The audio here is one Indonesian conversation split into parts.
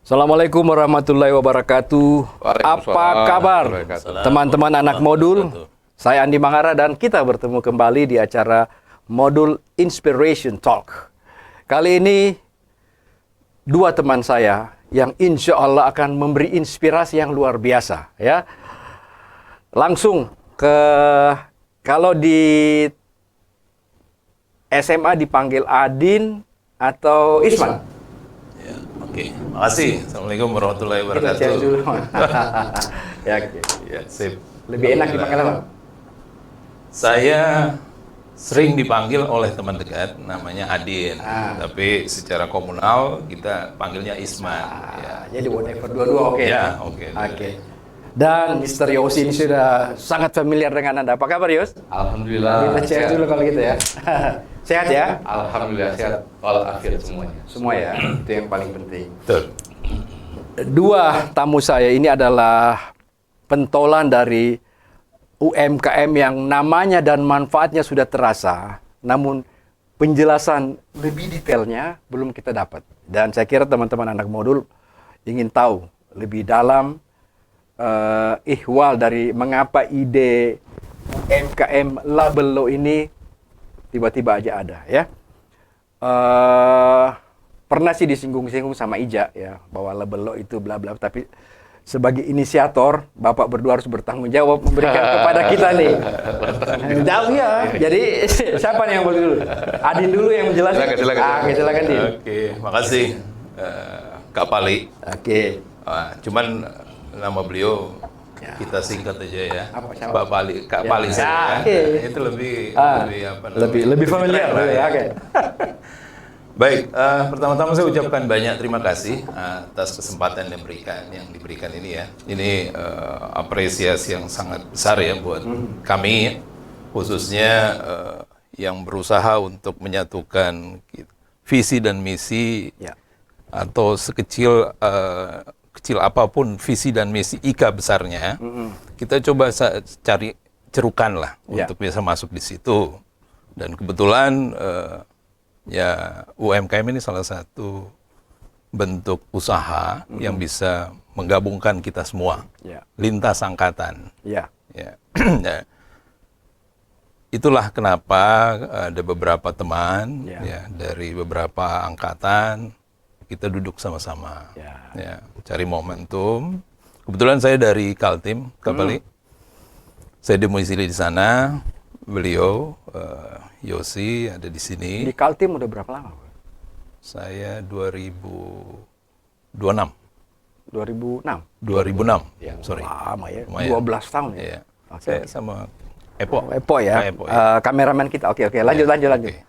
Assalamualaikum warahmatullahi wabarakatuh. Apa kabar teman-teman anak modul? Saya Andi Mangara dan kita bertemu kembali di acara Modul Inspiration Talk. Kali ini dua teman saya yang insya Allah akan memberi inspirasi yang luar biasa, ya. Langsung kalau di SMA dipanggil Adin atau Isman. Oke, makasih. Assalamualaikum warahmatullahi wabarakatuh. Kita dulu. Ya, oke. Ya, sip. Lebih enak dipanggil apa? Saya sering dipanggil oleh teman dekat, namanya Adin. Tapi secara komunal kita panggilnya Isman. Ya. Jadi whatever, dua-dua oke. Ya, oke. Oke. Dan Mr. Yosi ini sudah sangat familiar dengan Anda. Apa kabar, Yos? Alhamdulillah. Kita cek dulu kalau gitu ya. Sehat ya? Alhamdulillah sehat walafiat semuanya. Semua ya, itu yang paling penting. Betul. Dua tamu saya ini adalah pentolan dari UMKM yang namanya dan manfaatnya sudah terasa, namun penjelasan lebih detailnya belum kita dapat. Dan saya kira teman-teman anak modul ingin tahu lebih dalam ihwal dari mengapa ide UMKM Label Law ini tiba-tiba aja ada, ya. Pernah sih disinggung-singgung sama Ija ya bahwa Label Law itu bla bla, tapi sebagai inisiator Bapak berdua harus bertanggung jawab memberikan kepada kita nih. Jauh ya. Jadi siapa nih yang boleh dulu? Adin dulu yang menjelaskan. Silakan. Silakan Din. Oke, makasih Kak Pali. Oke. Cuman nama beliau kita singkat aja ya. Apa, siapa? Pak Pali, Kak Pali saya. oke. Itu lebih Lebih familiar. keren lah ya. Oke. Baik, pertama-tama saya ucapkan banyak terima kasih atas kesempatan yang diberikan ini ya. Ini apresiasi yang sangat besar ya buat kami, khususnya yang berusaha untuk menyatukan visi dan misi atau kecil apapun visi dan misi IKA besarnya, kita coba cari cerukan lah untuk bisa masuk di situ. Dan kebetulan ya UMKM ini salah satu bentuk usaha yang bisa menggabungkan kita semua, lintas angkatan. Ya. Itulah kenapa ada beberapa teman ya, dari beberapa angkatan kita duduk sama-sama, ya, cari momentum. Kebetulan saya dari Kaltim, Kapali. Saya domisili di sana. Beliau Yosi ada di sini. Di Kaltim udah berapa lama? Saya 2006. 2006. 2006. Ya, sorry. Lama ya. Lumayan. 12 tahun ya. Iya. Saya sama Epo. Epo ya. Epo, ya. Kameramen kita. Oke. Lanjut. Oke.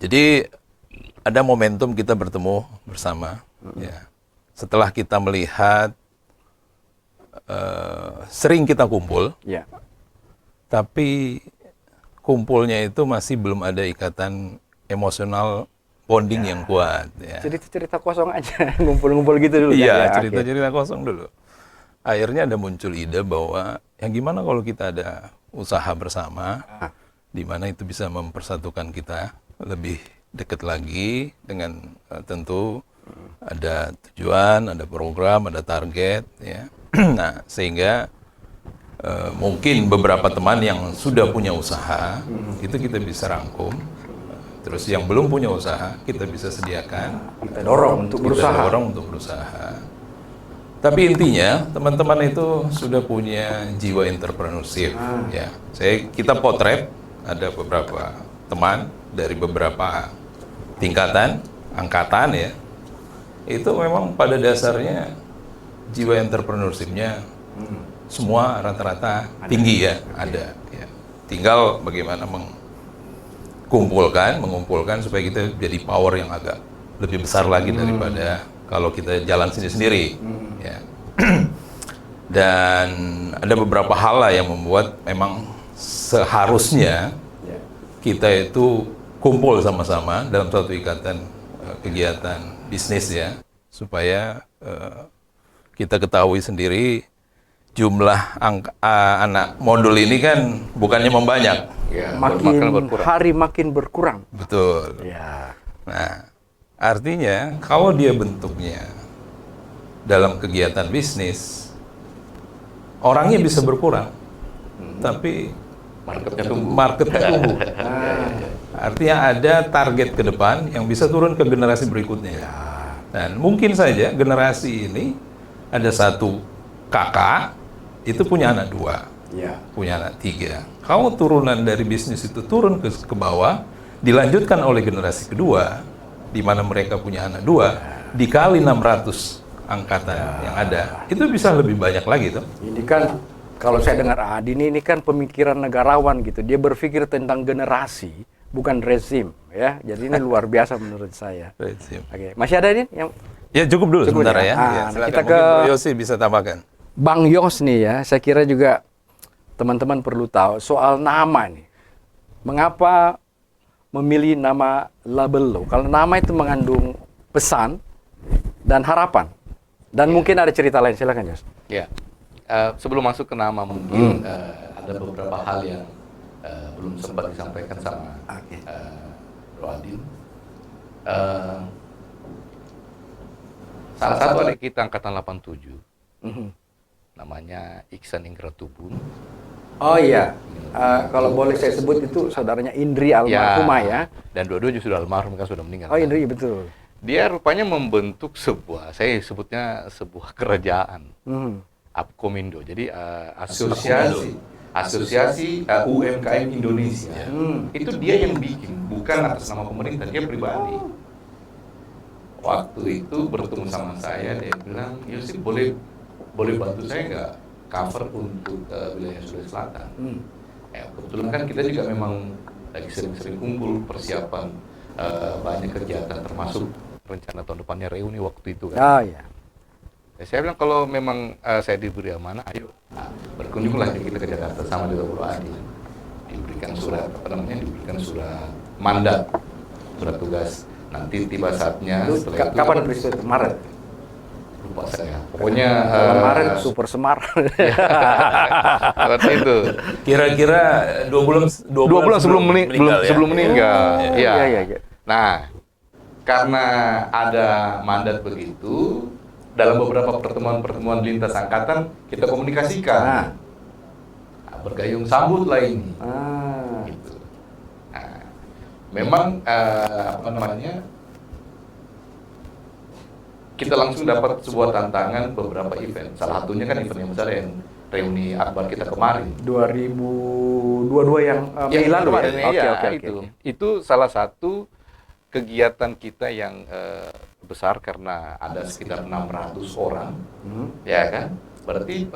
Jadi ada momentum kita bertemu bersama. Ya. Setelah kita melihat sering kita kumpul. Ya. Tapi kumpulnya itu masih belum ada ikatan emosional bonding yang kuat. Ya. Cerita-cerita kosong aja, ngumpul-ngumpul gitu dulu. Iya, kan? cerita-cerita kosong dulu. Akhirnya ada muncul ide bahwa yang gimana kalau kita ada usaha bersama, di mana itu bisa mempersatukan kita lebih dekat lagi dengan tentu ada tujuan, ada program, ada target. Ya. Nah, sehingga mungkin beberapa teman yang sudah punya usaha itu kita bisa rangkum, terus yang belum punya usaha kita bisa sediakan, Kita dorong untuk berusaha. Tapi intinya teman-teman itu sudah punya jiwa entrepreneurship. Ya, kita potret ada beberapa teman dari beberapa tingkatan, angkatan ya, itu memang pada dasarnya jiwa entrepreneurship-nya semua rata-rata tinggi ya, ada. Ya. Tinggal bagaimana mengumpulkan supaya kita jadi power yang agak lebih besar lagi daripada kalau kita jalan sendiri-sendiri. Ya. Dan ada beberapa hal lah yang membuat memang seharusnya kita itu kumpul sama-sama dalam suatu ikatan kegiatan bisnis ya, supaya kita ketahui sendiri jumlah anak modul ini kan bukannya membanyak. Makin hari makin berkurang. Betul. Ya. Nah, Artinya kalau dia bentuknya dalam kegiatan bisnis, orangnya bisa berkurang, tapi Marketnya tumbuh. marketnya tumbuh. Artinya ada target ke depan yang bisa turun ke generasi berikutnya. Dan mungkin saja generasi ini ada satu kakak itu punya anak 2, Ya. punya anak 3. Kalau turunan dari bisnis itu turun ke bawah, dilanjutkan oleh generasi kedua, di mana mereka punya anak 2, dikali 600 angkatan yang ada, itu bisa lebih banyak lagi tuh. Ini kan kalau saya dengar Adi ini kan pemikiran negarawan gitu. Dia berpikir tentang generasi, bukan rezim ya. Jadi ini luar biasa menurut saya. Oke, masih ada ini yang Ya cukup dulu Cukup sebentar ya? ya. Ah, Ya, nah, silakan. kita Mungkin ke- Bro Yosi bisa tambahkan. Bang Yos nih ya. Saya kira juga teman-teman perlu tahu soal nama nih. Mengapa memilih nama Labello? Kalau nama itu mengandung pesan dan harapan. Dan mungkin ada cerita lain. Silakan Yos. Ya. Sebelum masuk ke nama mungkin ada beberapa hal yang belum sempat disampaikan sama Oke. Bro Adin. Salah satu adik kita angkatan 87 Mhm. namanya Iksan Ingratubun. Oh iya. Kalau boleh saya sebut itu saudaranya Indri almarhumah ya. Dan dua-duanya sudah almarhum, kan sudah meninggal. Oh Indri betul. Dia rupanya membentuk saya sebutnya sebuah kerajaan. Mhm. Apkomindo. Jadi asosiasi UMKM Indonesia. Itu dia yang bikin, bukan atas nama pemerintah, dia pribadi. Waktu itu bertemu sama saya, dia bilang, Yosip boleh bantu saya nggak cover untuk wilayah Sulawesi Selatan. Ya, kebetulan kan kita juga memang lagi sering-sering kumpul persiapan banyak kegiatan, termasuk rencana tahun depannya reuni waktu itu kan. Oh iya. Ya, saya bilang kalau memang saya diberi amanah, ayo berkunjunglah kita ke Jakarta sama dengan Bro Adi. Diberikan surat diberikan surat mandat, surat tugas. Nanti tiba saatnya Itu setelah itu. kapan peristiwa itu? Maret. Lupa saya. Pokoknya Bulan Maret Super Semar. seperti itu. Kira-kira 2 bulan sebelum meninggal. Sebelum meninggal. Oh, Iya. iya. Nah, karena ada mandat begitu, dalam beberapa pertemuan lintas angkatan kita komunikasikan. Nah, bergayung sambutlah ini. Gitu. Nah, memang kita langsung dapat sebuah tantangan beberapa event. Salah satunya kan event yang besar yang reuni akbar kita kemarin. 2022 yang Mei lalu kemarin, ya? Oke. Itu salah satu kegiatan kita yang besar karena ada sekitar 600 orang, ya kan? Berarti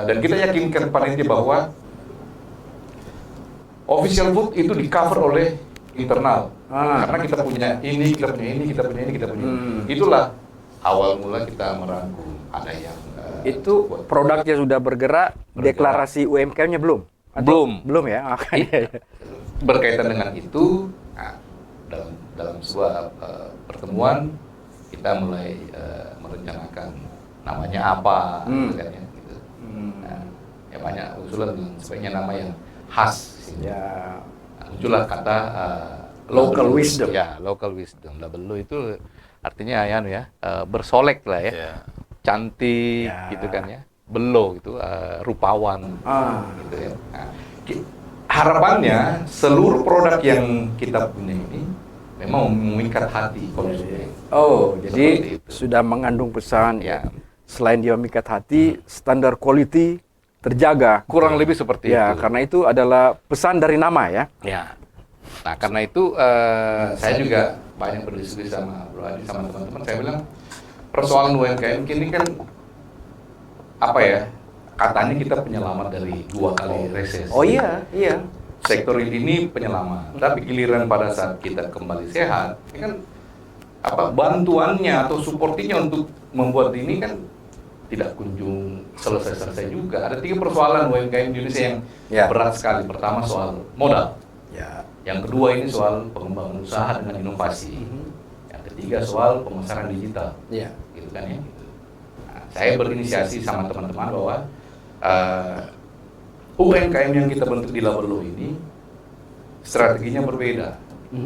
dan kita yakinkan panitia bahwa official food itu di cover oleh internal, karena kita punya ini, kita punya ini. Itulah awal mula kita merangkum. Ada yang Itu produknya sudah bergerak, deklarasi UMKM-nya belum? Belum ya? Oke. Berkaitan dengan itu, nah, dalam sebuah pertemuan kita mulai merencanakan namanya apa, gitu kan ya. Gitu. Nah, ya banyak usulan sebaiknya nama yang khas. Ya. Nah, muncullah kata Local wisdom. Ya, local wisdom. Labello itu artinya bersolek lah ya. Ya. Cantik gitu kan ya. Belo gitu, rupawan gitu ya. Nah, harapannya seluruh produk yang kita punya ini memang memikat hati konsumen. Oh, Seperti jadi itu. sudah mengandung pesan Ya. Selain dia memikat hati, standar quality terjaga. Kurang lebih seperti Ya, itu. karena itu adalah pesan dari nama ya. Ya. Nah, karena itu saya juga banyak berdiskusi sama Bro Adi, sama teman-teman. Saya bilang persoalan UMKM ini kan apa ya? Katanya kita penyelamat dari 2 kali resesi. Oh iya. Sektor ini penyelamat. Tapi giliran pada saat kita kembali sehat, ini kan bantuannya atau supportinya untuk membuat ini kan tidak kunjung selesai juga. Ada 3 persoalan UMKM Indonesia yang berat sekali. Pertama soal modal. Ya. Yang kedua ini soal pengembangan usaha dengan inovasi. Yang ketiga soal pemasaran digital. Ya. Gitu kan ya. Nah, saya berinisiasi sama teman-teman bahwa UMKM yang kita bentuk di Labello ini strateginya berbeda.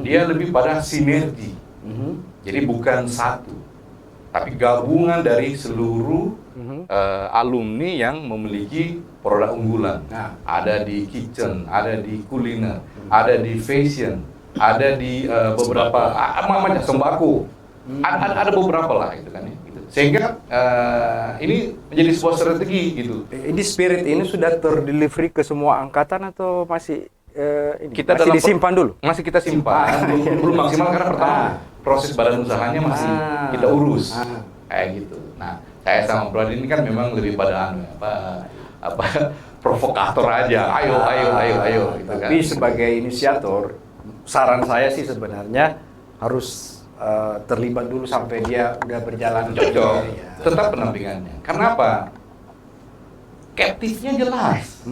Dia lebih pada sinergi. Jadi bukan satu, tapi gabungan dari seluruh alumni yang memiliki produk unggulan. Nah. Ada di kitchen, ada di kuliner, ada di fashion, ada di beberapa macam sembako. Ada beberapa lah gitu kan ya. Gitu. Sehingga ini menjadi sebuah strategi gitu. Ini spirit ini sudah terdelivery ke semua angkatan atau masih Kita masih dalam disimpan dulu? Masih kita simpan, belum maksimal karena pertama proses badan usahanya masih kita urus. Kayak gitu. Nah, saya sama Bro ini kan memang lebih pada provokator aja. Ayo gitu kan. Tapi sebagai inisiator, saran saya sih sebenarnya harus terlibat dulu sampai dia udah berjalan. Cocok. Ya. Tetap pendampingannya. Karena apa? Captive-nya jelas.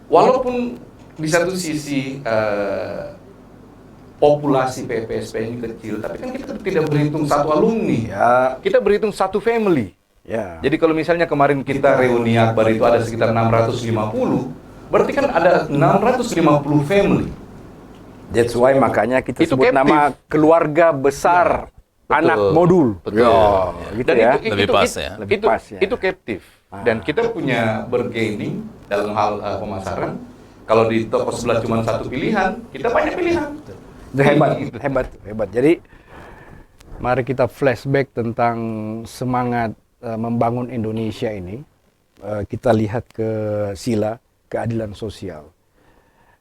Walaupun di satu sisi populasi PPSP ini kecil, tapi kan kita tidak berhitung satu alumni. Ya. Kita berhitung satu family. Ya. Jadi kalau misalnya kemarin kita reuni Akbar itu ada sekitar 650, berarti kan ada 650 family. That's why makanya kita Itu sebut captive. nama keluarga besar anak Betul. modul. Betul. Ya, gitu Dan ya. Lebih pas ya. Lebih pas ya. Itu captive. Dan kita punya bargaining dalam hal pemasaran. Kalau di toko sebelah cuma satu pilihan, kita banyak pilihan. Itu hebat. Jadi mari kita flashback tentang semangat membangun Indonesia ini. Kita lihat ke sila keadilan sosial.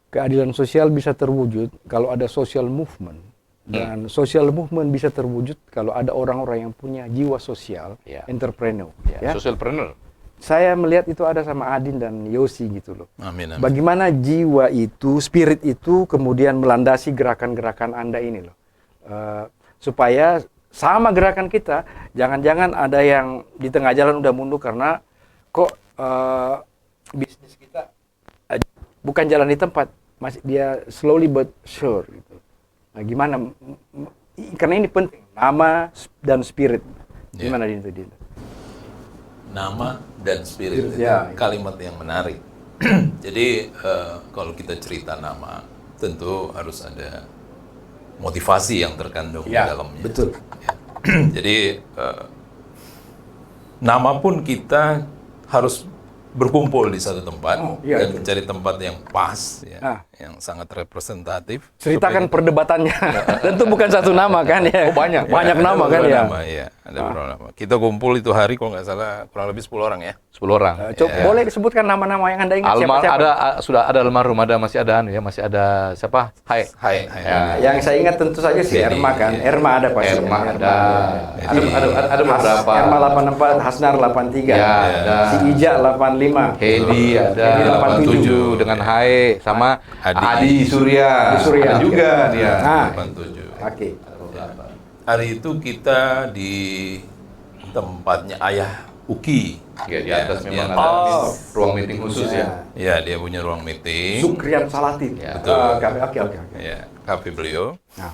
Keadilan sosial bisa terwujud kalau ada social movement. Dan social movement bisa terwujud kalau ada orang-orang yang punya jiwa sosial, Ya. entrepreneur. Ya. Socialpreneur. Saya melihat itu ada sama Adin dan Yosi gitu loh. Amin, amin. Bagaimana jiwa itu, spirit itu kemudian melandasi gerakan-gerakan Anda ini loh. Supaya sama gerakan kita, jangan-jangan ada yang di tengah jalan udah mundur karena kok bisnis kita bukan jalan di tempat, masih dia slowly but sure gitu. Nah, gimana? Karena ini penting, nama dan spirit. Gimana Din itu, Din? Nama dan spirit itu Ya. kalimat yang menarik. Jadi kalau kita cerita nama, tentu harus ada motivasi yang terkandung di Ya, dalamnya. betul. Ya. Jadi nama pun kita harus berkumpul di satu tempat iya, dan mencari tempat yang pas, ya, Ah. yang sangat representatif. Ceritakan perdebatannya. Tentu bukan satu nama kan ya. Oh, banyak. Banyak Ya, nama ada kan beberapa ya. nama, iya, ada beberapa nama. Kita kumpul itu hari kalau nggak salah kurang lebih 10 orang ya. 10 orang. Coba boleh disebutkan nama-nama yang Anda ingat siapa-siapa? Sudah ada almarhum, masih ada siapa? Hai. Hai. Ya. Yang saya ingat tentu saja si Benny, Erma kan. ya. Erma ada pasti. Erma ada. Ada beberapa. Erma 84, Hasnar 83. Ya, ada. Si Ija 85. Hedi ada. Hedi 87 dengan Hai sama Adi. Adi Surya. Adi Surya. Ada juga dia. Nah, 87. oke. Hari itu kita di tempatnya Ayah Uki. Ya, di atas Ya, memang di ada atas. ruang meeting khusus ya. Ya, dia punya ruang meeting. Sukrian Salatin. Ya. Betul. Oke. Ya, kafe beliau. Nah,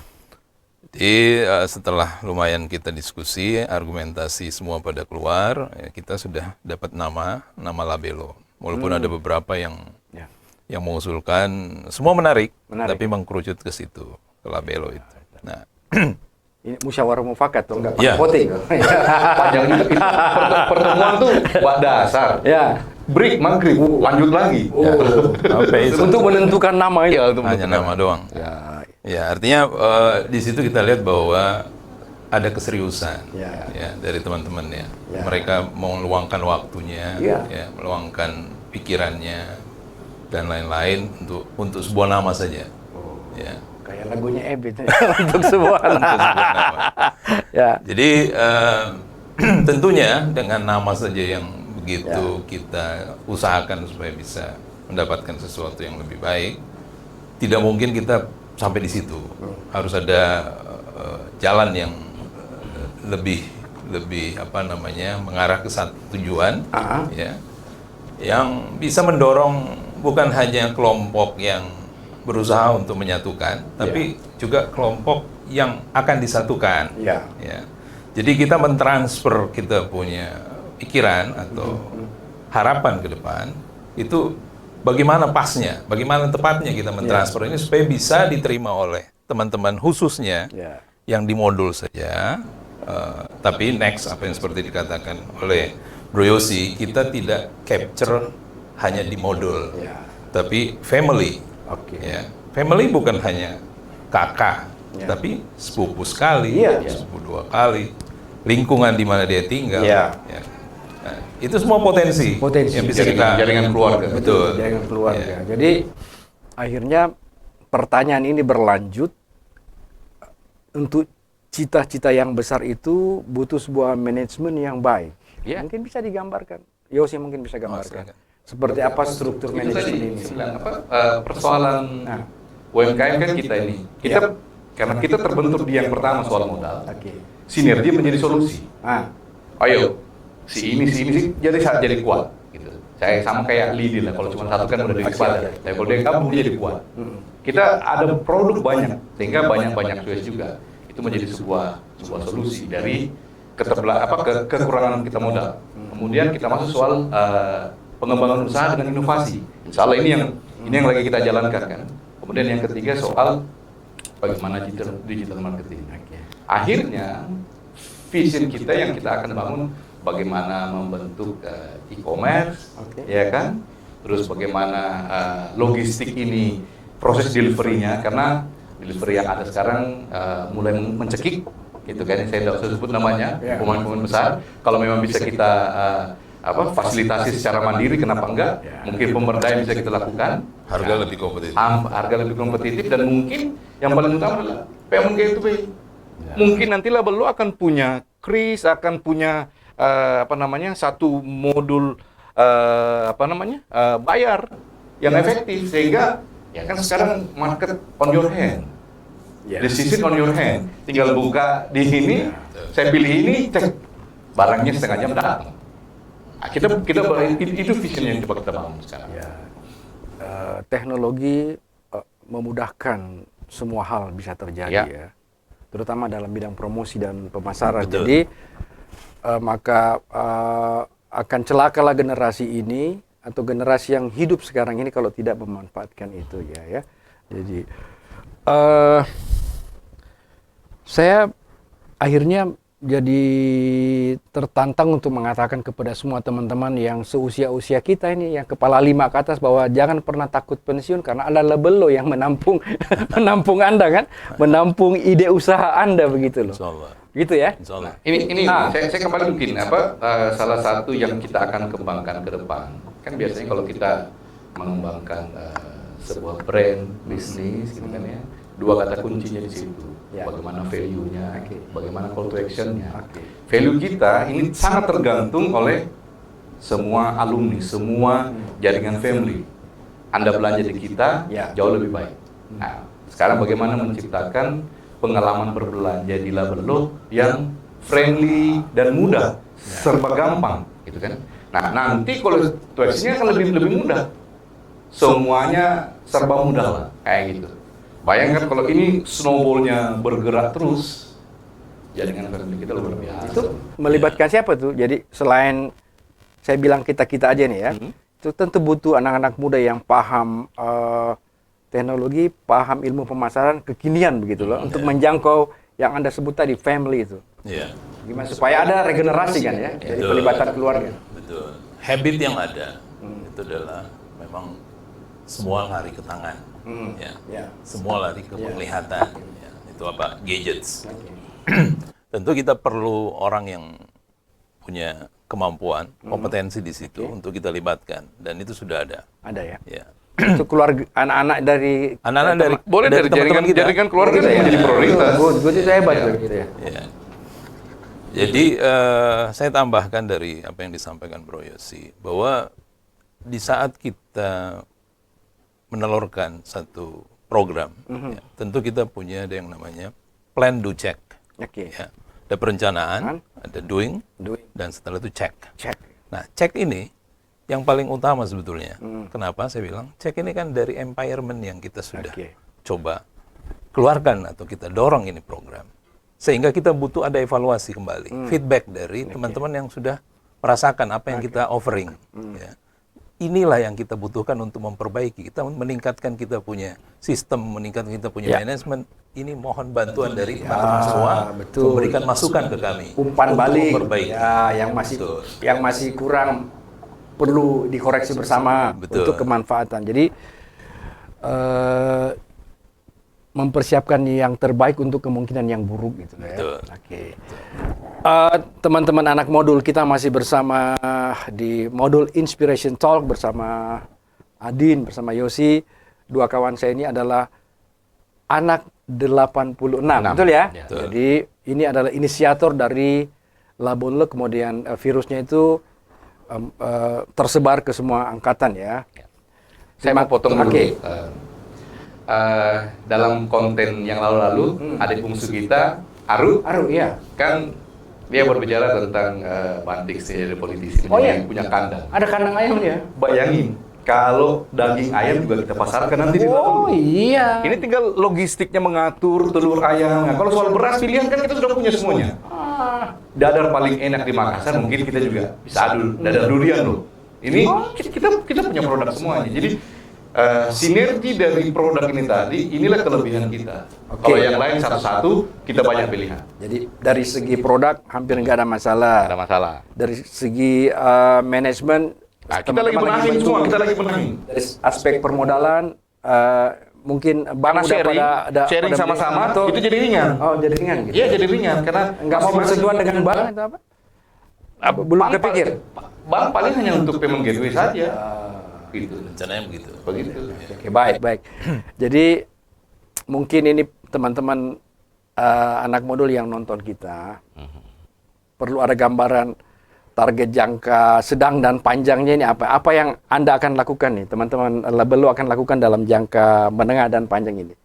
Jadi setelah lumayan kita diskusi, argumentasi semua pada keluar, ya, kita sudah dapat nama Labelo. Walaupun ada beberapa yang ya. mengusulkan, semua menarik, Menarik. tapi mengkerucut ke situ, ke Labelo itu. Nah, Ini musyawarah mufakat tuh enggak Ya. voting. Panjang itu pertemuan tuh buat dasar. Ya. Break maghrib, lanjut lagi. sampai itu Untuk menentukan nama itu. Ya, untuk hanya nama doang. Ya. Ya, artinya di situ kita lihat bahwa ada keseriusan Ya. dari teman-temannya. Ya. Mereka mau meluangkan waktunya, Ya. ya, meluangkan pikirannya dan lain-lain untuk sebuah nama saja. Ya. Kayak lagunya Ebit untuk sebuah Untuk sebuah nama. Ya. Jadi tentunya dengan nama saja yang begitu kita usahakan supaya bisa mendapatkan sesuatu yang lebih baik, tidak mungkin kita sampai di situ. Harus ada jalan yang lebih mengarah ke satu tujuan, ya, yang bisa mendorong bukan hanya kelompok yang berusaha untuk menyatukan, tapi juga kelompok yang akan disatukan. Ya. Ya. Jadi kita mentransfer kita punya pikiran atau harapan ke depan itu bagaimana tepatnya kita mentransfer ini supaya bisa diterima oleh teman-teman khususnya Ya. yang dimodul saja. Tapi next, apa yang seperti dikatakan oleh Bro Yosi, kita tidak capture hanya di modul, tapi family. Ya. Family bukan hanya kakak, tapi sepupu sekali, sepupu 2 kali, lingkungan di mana dia tinggal. Ya. Nah, itu semua potensi yang bisa kita jaringan keluarga. Betul. Jaringan keluarga. Jadi akhirnya pertanyaan ini berlanjut, untuk cita-cita yang besar itu butuh sebuah manajemen yang baik. Mungkin bisa digambarkan. Yosi mungkin bisa gambarkan. Seperti apa struktur Itu tadi manajemen ini? saya bilang, persoalan UMKM kan kita ini. Karena kita terbentur di yang pertama soal modal. Sinergi menjadi solusi. Ayo, si ini jadi kuat. Gitu. Saya sama kayak lidi lah. Kalau cuma satu kan udah jadi kuat. Tapi kalau dia gabung dia jadi kuat. Kita ada produk banyak, sehingga banyak choice juga. Itu menjadi sebuah solusi dari kekurangan kita modal. Kemudian kita masuk soal pengembangan usaha dengan inovasi. Insya Allah ini yang lagi kita jalankan kan. Kemudian yang ketiga soal bagaimana digital marketing. Akhirnya vision kita yang kita akan bangun bagaimana membentuk e-commerce, ya kan? Terus bagaimana logistik ini proses delivery-nya, karena delivery yang ada sekarang mulai mencekik, gitu kan? Saya tidak usah sebut namanya, pemain-pemain besar. Kalau memang bisa kita fasilitasi secara mandiri, kenapa enggak? Mungkin pemberdayaan bisa kita lakukan. Harga lebih kompetitif. Harga lebih kompetitif, dan mungkin yang paling utama adalah payment gateway. Mungkin nanti Labelo akan punya kris, akan punya satu modul bayar yang efektif, sehingga ya kan sekarang market on your hand, decision on your hand. Tinggal buka di sini, saya pilih ini, cek barangnya setengah jam datang. Kita itu vision yang coba kita bangun sekarang. Teknologi memudahkan semua hal bisa terjadi ya, terutama dalam bidang promosi dan pemasaran. Jadi maka akan celakalah generasi ini atau generasi yang hidup sekarang ini kalau tidak memanfaatkan itu ya. Jadi saya akhirnya jadi tertantang untuk mengatakan kepada semua teman-teman yang seusia-usia kita ini, yang kepala 5 ke atas, bahwa jangan pernah takut pensiun, karena ada Labelo yang menampung menampung Anda kan, menampung ide usaha Anda begitu loh. Insyaallah. Gitu ya. Insyaallah. Ini saya kembali mungkin salah satu yang kita akan kembangkan ke depan. Kan biasanya kalau kita mengembangkan sebuah brand bisnis gitu kan ya, 2 kata kuncinya di situ. Bagaimana value-nya, bagaimana call to action-nya. Value kita ini sangat tergantung oleh semua alumni, semua jaringan family. Anda belanja di kita jauh lebih baik. Nah, sekarang bagaimana menciptakan pengalaman berbelanja di Labelo yang friendly dan mudah, serba gampang, gitu kan? Nah, nanti kalau to action-nya akan lebih mudah. Semuanya serba mudah lah, kayak gitu. Bayangkan kalau ini snowball-nya bergerak terus, jaringan family kita luar biasa. Itu melibatkan siapa tuh? Jadi selain saya bilang kita-kita aja nih ya, itu tentu butuh anak-anak muda yang paham teknologi, paham ilmu pemasaran kekinian begitu loh, untuk menjangkau yang Anda sebut tadi, family itu. Gimana supaya ada regenerasi kan ya, dari pelibatan keluarga. Betul. Habit yang ada itu adalah memang semua lari ke tangan. Semua lari ke penglihatan, itu apa, gadgets. Tentu kita perlu orang yang punya kemampuan, kompetensi di situ untuk kita libatkan, dan itu sudah ada. Ada ya. Itu keluarga, anak-anak dari boleh dari teman-teman kita. jaringan keluarga menjadi prioritas. Gue itu hebat gitu ya. Jadi saya tambahkan dari apa yang disampaikan Bro Yosi, bahwa di saat kita menelurkan satu program, tentu kita punya ada yang namanya plan, do, check. Ada perencanaan, ada doing, dan setelah itu check. Nah, check ini yang paling utama sebetulnya. Kenapa saya bilang check ini kan dari empowerment yang kita sudah coba keluarkan atau kita dorong ini program, sehingga kita butuh ada evaluasi kembali, feedback dari teman-teman yang sudah merasakan apa yang kita offering. Inilah yang kita butuhkan untuk memperbaiki, kita meningkatkan kita punya sistem, meningkatkan kita punya manajemen, ini mohon bantuan dari teman-teman semua, betul. memberikan masukan ke kami. Umpan untuk balik memperbaiki. ya Betul. yang masih kurang perlu dikoreksi bersama Betul. untuk kemanfaatan. Jadi mempersiapkan yang terbaik untuk kemungkinan yang buruk gitu ya. Betul. Oke. Teman-teman anak modul, kita masih bersama di modul Inspiration Talk bersama Adin, bersama Yosi. Dua kawan saya ini adalah anak 86, betul ya? Betul. Jadi ini adalah inisiator dari Labonle, kemudian virusnya itu tersebar ke semua angkatan ya. Saya mau potong dulu. Oke. Dalam konten yang lalu-lalu, adik bungsu kita, Aru, Iya. kan dia berbicara tentang Bantik dari politisi Oh, iya. punya kandang. Ada kandang ayam dia. Bayangin, kalau daging ayam juga kita pasarkan nanti di Oh Labonle. iya. Ini tinggal logistiknya mengatur telur ayam. Nah, kalau soal beras pilihan kan kita sudah punya semuanya. Dadar paling enak di Makassar mungkin kita juga bisa adu dadar durian loh. Ini kita punya produk semuanya. Jadi sinergi dari produk ini tadi, inilah kelebihan kita. Oke. Kalau yang lain satu-satu, kita banyak pilihan. Jadi dari segi produk hampir nggak ada masalah. Ada masalah. Dari segi manajemen, Nah, kita lagi benangin bantu. semua, kita lagi benangin. Dari aspek permodalan, mungkin bank Karena udah sharing pada sama-sama, beli, atau itu jadi ringan. Oh, jadi ringan gitu. Iya, jadi ringan karena Nggak mau bersentuhan dengan bank itu apa? Belum Bank kepikir. Bank paling hanya untuk payment gateway saja. Gitu. Rencananya begitu. Begitu. Oke, baik. Jadi mungkin ini teman-teman anak modul yang nonton kita perlu ada gambaran target jangka sedang dan panjangnya ini apa? Apa yang Anda akan lakukan nih, teman-teman Labonle akan lakukan dalam jangka menengah dan panjang ini?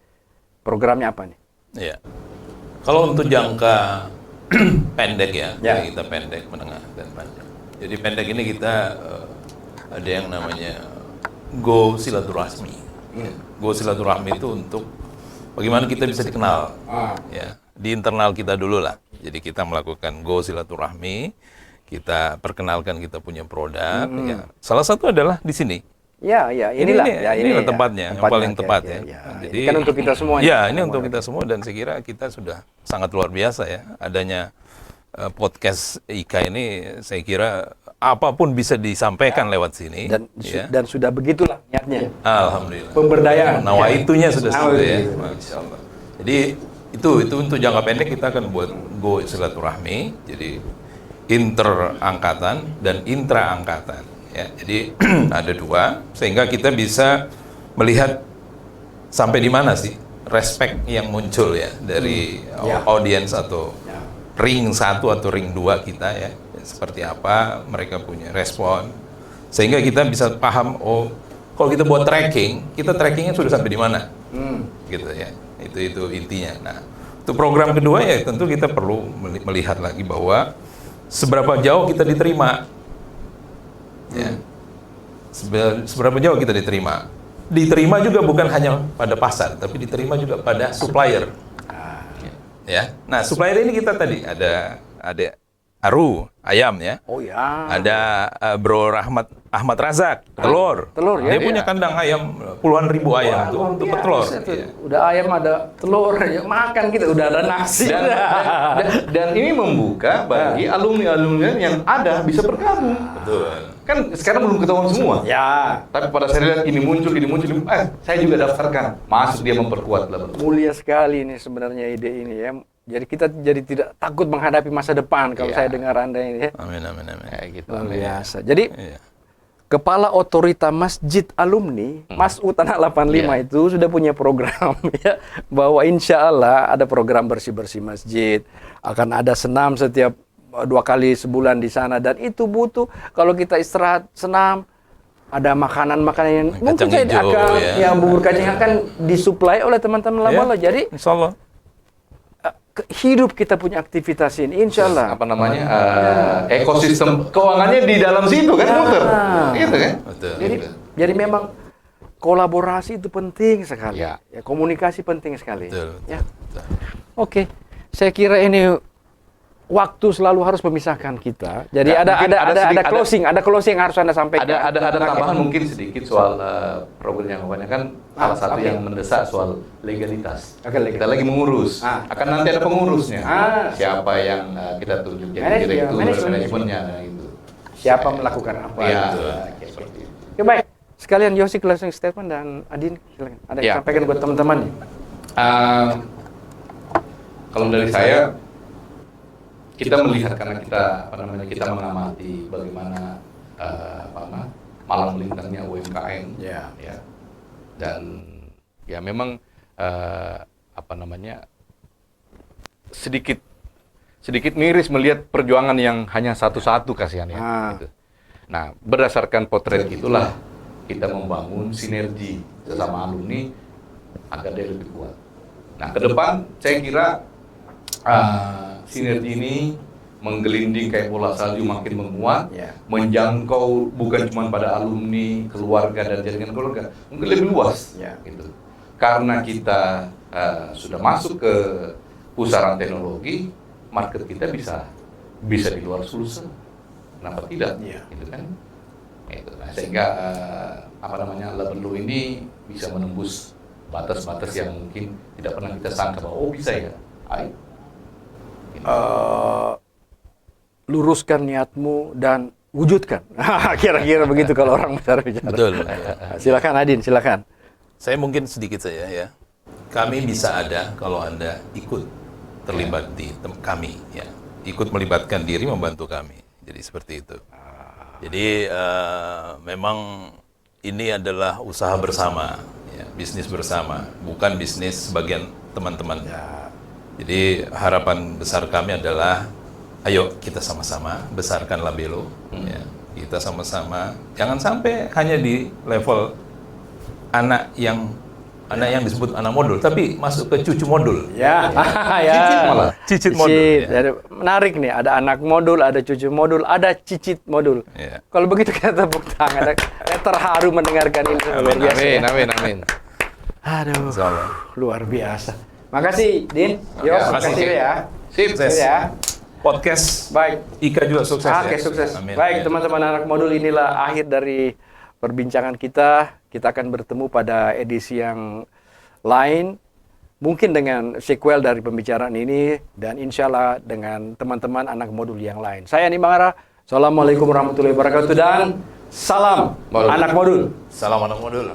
Programnya apa nih? Iya. Kalau untuk jangka pendek ya, Ya. kita pendek, menengah, dan panjang. Jadi pendek ini kita ada yang namanya Go Silaturahmi. Go Silaturahmi itu untuk bagaimana kita bisa dikenal, ya di internal kita dulu lah. Jadi kita melakukan Go Silaturahmi, kita perkenalkan kita punya produk. Ya. Salah satu adalah di sini. Ya, inilah. Inilah tempatnya, yang paling tepat ya. Jadi kan untuk kita semua. Ya, ini untuk kita semua dan saya kira kita sudah sangat luar biasa ya. Adanya podcast IKA ini saya kira apapun bisa disampaikan lewat sini. Dan sudah begitulah niatnya. Alhamdulillah. Pemberdayaan. Nawaitunya sudah seperti ya. Gitu. Masya Allah. Jadi itu untuk jangka pendek kita akan buat Go Silaturahmi. Jadi interangkatan dan intraangkatan. Ya, jadi ada dua sehingga kita bisa melihat sampai di mana sih respect yang muncul ya dari audiens atau ring 1 atau ring 2 kita ya. Seperti apa mereka punya respon sehingga kita bisa paham kalau kita buat tracking, kita trackingnya sudah sampai di mana. Gitu ya. Itu intinya. Nah, untuk program kedua ya tentu kita perlu melihat lagi bahwa seberapa jauh kita diterima. Ya. Seberapa jauh kita diterima. Diterima juga bukan hanya pada pasar, tapi diterima juga pada supplier. Ya. Nah, supplier ini kita tadi ada Aru ayam ya. Oh ya. Ada Bro Ahmad Razak telur. Ya. Dia punya kandang ayam puluhan ribu ayam tuh untuk telur. Iya. Udah ayam ada telur, ya makan kita udah ada nasi. Dan ini membuka bagi alumni-alumni yang ada bisa bergabung. Betul. Kan sekarang belum ketahuan semua. Ya. Tapi pada saya lihat ini muncul, saya juga daftarkan. Masuk dia memperkuat lah. Mulia sekali ini sebenarnya ide ini ya. Jadi kita jadi tidak takut menghadapi masa depan kalau saya dengar Anda ini ya. Amin. Kayak gitu. Luar biasa. Jadi Iya. Kepala Otorita Masjid Alumni, Mas Utana 85 itu sudah punya program ya, bahwa insya Allah ada program bersih-bersih masjid, akan ada senam setiap 2 kali sebulan di sana, dan itu butuh kalau kita istirahat senam, ada makanan-makanan yang mungkin saya hijau, akan ya. yang bubur kacang akan disuplai oleh teman-teman Labonle. Jadi Insya Allah. hidup kita punya aktivitas ini, insya Allah. Apa namanya? Ekosistem keuangannya di dalam situ kan, muter. Gitu kan? Betul. Jadi memang kolaborasi itu penting sekali. Ya. Komunikasi penting sekali. Betul. Ya. Oke. Saya kira ini waktu selalu harus memisahkan kita. Jadi Ya, mungkin ada sedikit- closing yang harus Anda sampaikan. Ada tambahan mungkin sedikit soal program yang kebanyakan salah satu oke. yang mendesak soal legalitas. Oke, legalitas. Kita lagi mengurus. Akan nanti ada pengurusnya. Siapa yang kita tunjuk jadi direktur manajemennya itu. Siapa melakukan apa? Iya. Gitu. Oke. Ya, baik. Sekalian Yosi closing statement dan Adin silakan. Ada yang Ya. sampaikan buat teman-teman nih. Kalau dari saya, kita melihat karena kita mengamati bagaimana malang melintangnya UMKM, Ya. dan ya memang sedikit miris melihat perjuangan yang hanya satu-satu kasihan ya. Gitu. Nah, berdasarkan potret itulah kita membangun sinergi sesama alumni agar dia lebih kuat. Nah, ke depan saya kira sinergi ini menggelinding kayak bola salju makin menguat, Ya. menjangkau bukan cuma pada alumni, keluarga dan jaringan keluarga, mungkin lebih luas, Ya. gitu. Karena kita sudah masuk ke pusaran teknologi, market kita bisa di luar Sulsel, kenapa tidak? Ya. Gitu kan? Itu. Nah, sehingga Labelu ini bisa menembus batas-batas yang mungkin tidak pernah kita sangka bahwa bisa ya. Ayo. Luruskan niatmu dan wujudkan. Kira-kira begitu kalau orang besar bicara. Betul. Silakan Adin, silakan. Saya mungkin sedikit saja ya. Kami bisa ada kalau Anda ikut terlibat di kami ya. Ikut melibatkan diri membantu kami. Jadi seperti itu. Jadi memang ini adalah usaha bersama, ya, bisnis bersama, bukan bisnis sebagian teman-teman. Jadi harapan besar kami adalah, ayo kita sama-sama besarkan Labelo, ya. Kita sama-sama, jangan sampai hanya di level anak yang disebut anak modul, tapi masuk ke cucu modul. Ya, ya. Cicit malah. Cicit modul, ya. Jadi, menarik nih, ada anak modul, ada cucu modul, ada cicit modul. Ya. Kalau begitu kita tepuk tangan. Saya terharu mendengarkan ini. Luar biasa. Amin. Aduh, Insyaallah. luar biasa. Makasih, Din. Yo, Ya, makasih makasih. ya. Sip. Sukses ya. Podcast Baik. Ika juga sukses Oke, ya. sukses. Amin. Baik, Ya. teman-teman anak modul, inilah akhir dari perbincangan kita. Kita akan bertemu pada edisi yang lain, mungkin dengan sequel dari pembicaraan ini, dan insya Allah dengan teman-teman anak modul yang lain. Saya Andi Mangara, Assalamualaikum warahmatullahi wabarakatuh, dan salam Modul. anak modul. Salam anak modul.